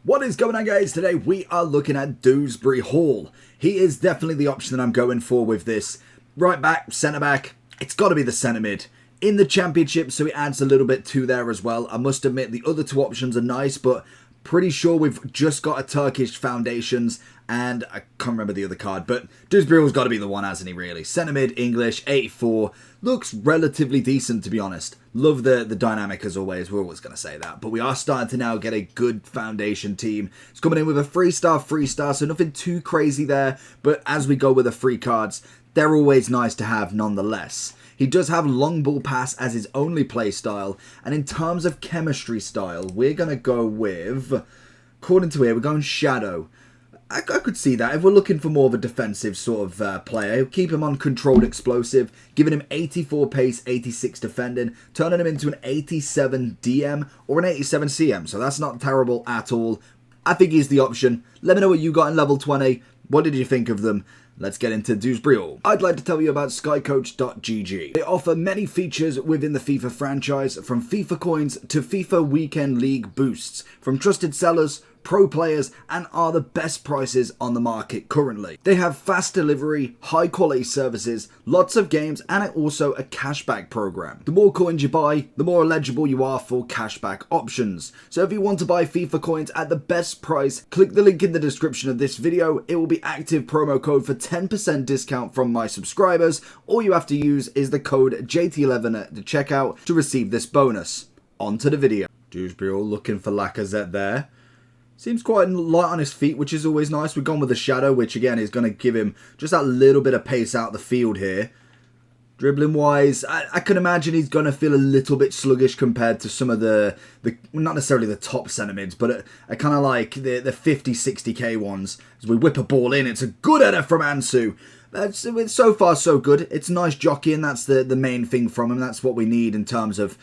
What is going on, guys? Today we are looking at Dewsbury-Hall. He is definitely the option that I'm going for with this. Right back, centre back, it's got to be the centre mid. In the championship, so it adds a little bit to there as well. I must admit the other two options are nice, but pretty sure we've just got a Turkish foundations, and I can't remember the other card, but Dewsbury-Hall's got to be the one, hasn't he, really? Centre mid, English, 84. Looks relatively decent, to be honest. Love the dynamic as always. We're always going to say that. But we are starting to now get a good foundation team. It's coming in with a 3-star, so nothing too crazy there. But as we go with the free cards, they're always nice to have nonetheless. He does have long ball pass as his only play style. And in terms of chemistry style, we're going to go with, according to here, we're going Shadow. I could see that. If we're looking for more of a defensive sort of player, keep him on controlled explosive, giving him 84 pace, 86 defending, turning him into an 87 DM or an 87 CM. So that's not terrible at all. I think he's the option. Let me know what you got in level 20. What did you think of them? Let's get into Dewsbury-Hall. I'd like to tell you about skycoach.gg. They offer many features within the FIFA franchise, from FIFA coins to FIFA Weekend League boosts, from trusted sellers, pro players, and are the best prices on the market currently. They have fast delivery, high quality services, lots of games, and also a cashback program. The more coins you buy, the more eligible you are for cashback options. So if you want to buy FIFA coins at the best price, click the link in the description of this video. It will be active promo code for 10% discount from my subscribers. All you have to use is the code JT11 at the checkout to receive this bonus. On to the video. Dewsbury-Hall looking for Lacazette there. Seems quite light on his feet, which is always nice. We've gone with the Shadow, which again is going to give him just that little bit of pace out the field here. Dribbling wise, I can imagine he's going to feel a little bit sluggish compared to some of the not necessarily the top centre mids, but I kind of like the 50, 60k ones. As we whip a ball in, it's a good header from Ansu. So far so good. It's nice jockeying, that's the main thing from him. That's what we need in terms of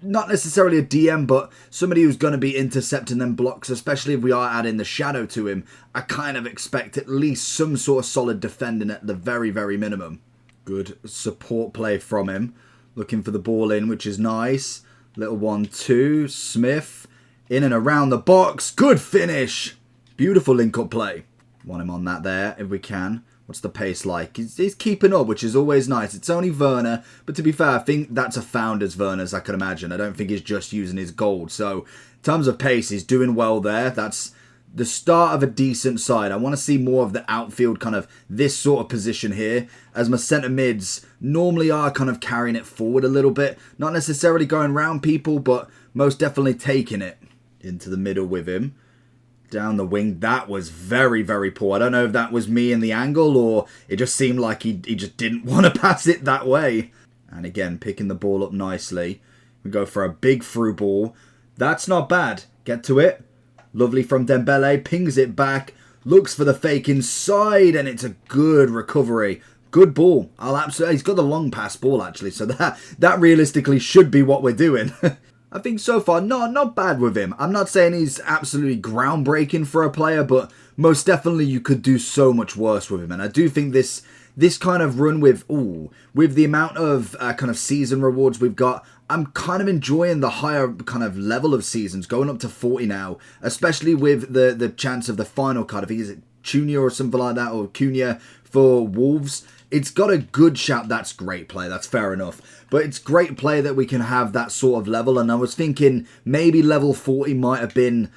not necessarily a DM, but somebody who's going to be intercepting them blocks, especially if we are adding the Shadow to him. I kind of expect at least some sort of solid defending at the very, very minimum. Good support play from him. Looking for the ball in, which is nice. Little 1-2. Smith in and around the box. Good finish. Beautiful link-up play. Want him on that there if we can. What's the pace like? He's keeping up, which is always nice. It's only Werner, but to be fair, I think that's a founder's Werner's, I can imagine. I don't think he's just using his gold. So, in terms of pace, he's doing well there. That's the start of a decent side. I want to see more of the outfield, kind of this sort of position here, as my centre mids normally are kind of carrying it forward a little bit. Not necessarily going round people, but most definitely taking it into the middle with him. Down the wing, that was very, very poor. I don't know if that was me in the angle or it just seemed like he just didn't want to pass it that way. And again, picking the ball up nicely. We go for a big through ball. That's not bad. Get to it. Lovely from Dembele. Pings it back. Looks for the fake inside and it's a good recovery. Good ball. I'll absolutely. He's got the long pass ball actually, so that realistically should be what we're doing. I think so far, not bad with him. I'm not saying he's absolutely groundbreaking for a player, but most definitely you could do so much worse with him. And I do think this kind of run with the amount of kind of season rewards we've got, I'm kind of enjoying the higher kind of level of seasons, going up to 40 now, especially with the chance of the final card. I think it's Cunha or something like that, or Cunha for Wolves. It's got a good shout. That's great play. That's fair enough. But it's great play that we can have that sort of level. And I was thinking maybe level 40 might have been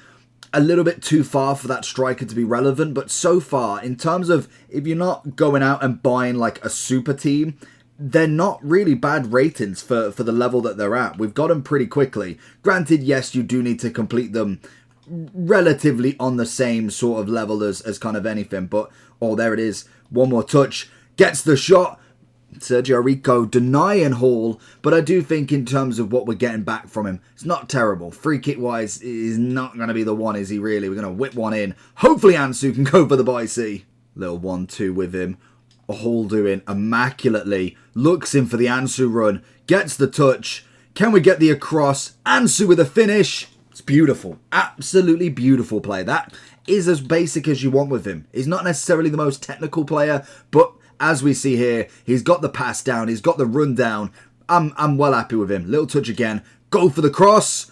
a little bit too far for that striker to be relevant. But so far, in terms of if you're not going out and buying like a super team, they're not really bad ratings for the level that they're at. We've got them pretty quickly. Granted, yes, you do need to complete them relatively on the same sort of level as kind of anything. But, oh, there it is. One more touch. Gets the shot. Sergio Rico denying Hall, but I do think in terms of what we're getting back from him, it's not terrible. Free kick wise, is not going to be the one, is he really? We're going to whip one in. Hopefully Ansu can go for the bicy. Little 1-2 with him. Hall doing immaculately. Looks in for the Ansu run. Gets the touch. Can we get the across? Ansu with a finish. It's beautiful. Absolutely beautiful play. That is as basic as you want with him. He's not necessarily the most technical player, but as we see here, he's got the pass down, he's got the run down. I'm well happy with him. Little touch again. Go for the cross.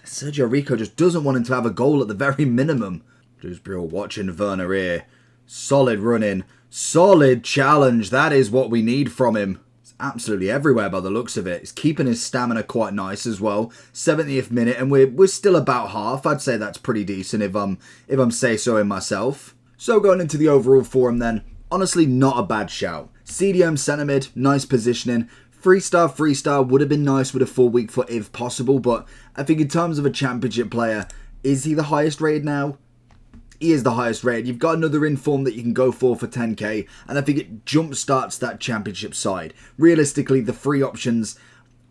Sergio Rico just doesn't want him to have a goal at the very minimum. Dewsbury-Hall watching Werner here. Solid running. Solid challenge. That is what we need from him. It's absolutely everywhere by the looks of it. He's keeping his stamina quite nice as well. 70th minute, and we're still about half. I'd say that's pretty decent if I'm say so in myself. So going into the overall for him then, honestly not a bad shout. CDM centre mid, nice positioning. 3-star would have been nice with a full week foot if possible, but I think in terms of a championship player, is he the highest rated now? He is the highest rated. You've got another inform that you can go for 10k, and I think it jump starts that championship side. Realistically, the free options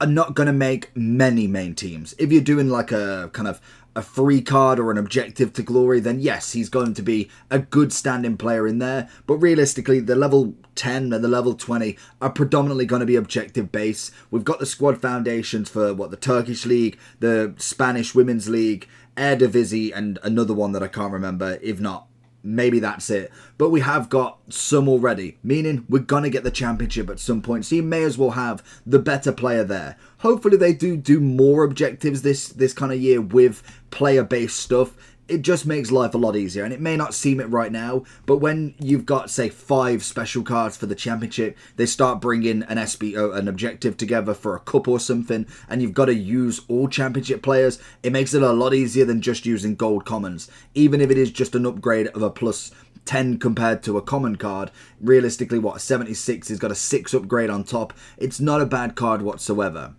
are not going to make many main teams. If you're doing like a kind of a free card or an objective to glory, then yes, he's going to be a good standing player in there. But realistically, the level 10 and the level 20 are predominantly going to be objective based. We've got the squad foundations for the Turkish League, the Spanish Women's League, Eredivisie, and another one that I can't remember. If not, maybe that's it. But we have got some already, meaning we're going to get the championship at some point. So you may as well have the better player there. Hopefully they do more objectives this kind of year with player-based stuff. It just makes life a lot easier, and it may not seem it right now, but when you've got, say, 5 special cards for the championship, they start bringing an an objective together for a cup or something, and you've got to use all championship players. It makes it a lot easier than just using gold commons, even if it is just an upgrade of a plus 10 compared to a common card. Realistically, a 76 has got a 6 upgrade on top. It's not a bad card whatsoever.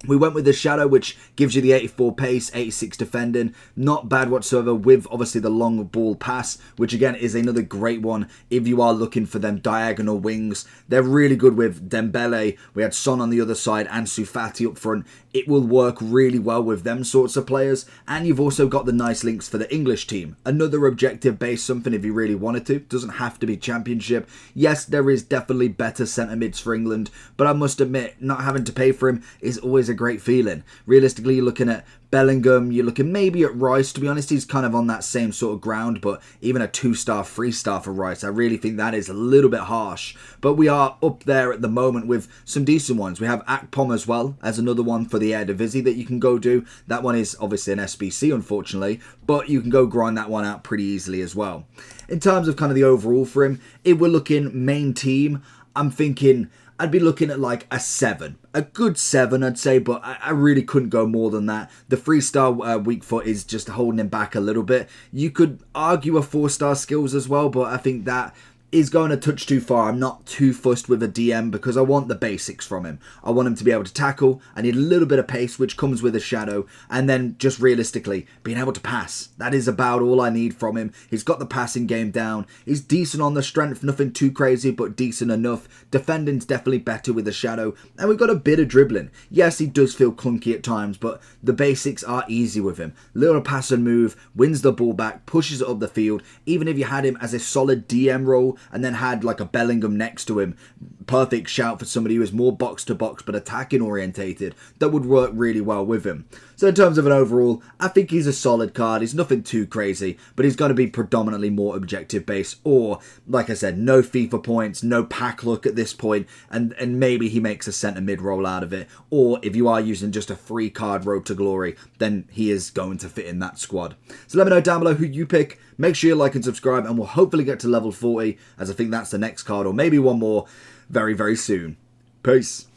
We went with the Shadow, which gives you the 84 pace, 86 defending. Not bad whatsoever, with obviously the long ball pass, which again is another great one if you are looking for them diagonal wings. They're really good with Dembele. We had Son on the other side and Sufati up front. It will work really well with them sorts of players. And you've also got the nice links for the English team. Another objective based something if you really wanted to. Doesn't have to be championship. Yes, there is definitely better centre mids for England, but I must admit, not having to pay for him is always a great feeling. Realistically, you're looking at Bellingham, you're looking maybe at Rice. To be honest, he's kind of on that same sort of ground, but even a 2-star, 3-star for Rice, I really think that is a little bit harsh. But we are up there at the moment with some decent ones. We have Akpom as well as another one for the Eredivisie that you can go do. That one is obviously an SBC, unfortunately, but you can go grind that one out pretty easily as well. In terms of kind of the overall for him, if we're looking main team, I'm thinking I'd be looking at like a 7. A good 7, I'd say, but I really couldn't go more than that. The 3-star weak foot is just holding him back a little bit. You could argue a 4-star skills as well, but I think that is going a touch too far. I'm not too fussed with a DM because I want the basics from him. I want him to be able to tackle. I need a little bit of pace, which comes with a Shadow, and then just realistically being able to pass. That is about all I need from him. He's got the passing game down. He's decent on the strength, nothing too crazy, but decent enough. Defending's definitely better with a Shadow, and we've got a bit of dribbling. Yes, he does feel clunky at times, but the basics are easy with him. Little pass and move, wins the ball back, pushes it up the field. Even if you had him as a solid DM role and then had like a Bellingham next to him, perfect shout for somebody who is more box to box but attacking orientated. That would work really well with him. So in terms of an overall, I think he's a solid card. He's nothing too crazy, but he's going to be predominantly more objective based, or like I said, no FIFA points, no pack luck at this point, and maybe he makes a centre mid roll out of it. Or if you are using just a free card road to glory, then he is going to fit in that squad. So let me know down below who you pick. Make sure you like and subscribe, and we'll hopefully get to level 40, as I think that's the next card, or maybe one more very, very soon. Peace.